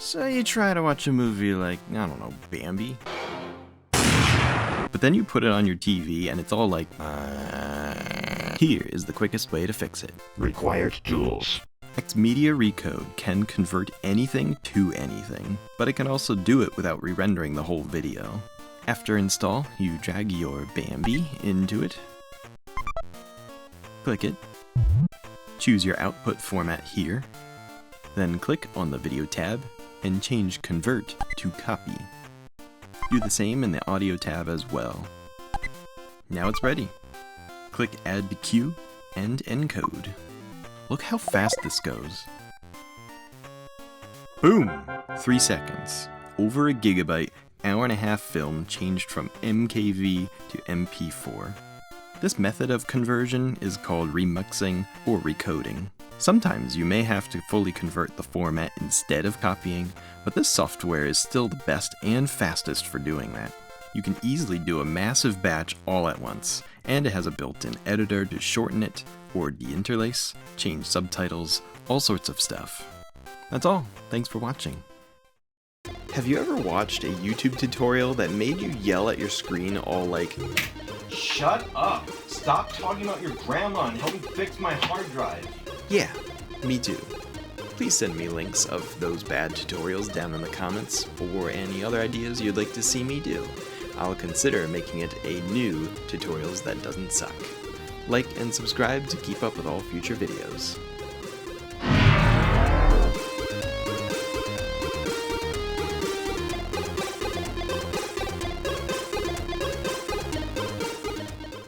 So you try to watch a movie like, I don't know, Bambi? But then you put it on your TV and it's all like, Here is the quickest way to fix it. Required tools. Xmedia Recode can convert anything to anything, but it can also do it without re-rendering the whole video. After install, you drag your Bambi into it, click it, choose your output format here, then click on the video tab and change Convert to Copy. Do the same in the audio tab as well. Now it's ready. Click Add to Queue and Encode. Look how fast this goes. Boom! 3 seconds. Over a gigabyte, hour-and-a-half film changed from MKV to MP4. This method of conversion is called remixing or recoding. Sometimes you may have to fully convert the format instead of copying, but this software is still the best and fastest for doing that. You can easily do a massive batch all at once, and it has a built-in editor to shorten it, or deinterlace, change subtitles, all sorts of stuff. That's all. Thanks for watching. Have you ever watched a YouTube tutorial that made you yell at your screen all like, Shut up! Stop talking about your grandma and help me fix my hard drive! Yeah, me too. Please send me links of those bad tutorials down in the comments, or any other ideas you'd like to see me do. I'll consider making it a new tutorials that doesn't suck. Like and subscribe to keep up with all future videos.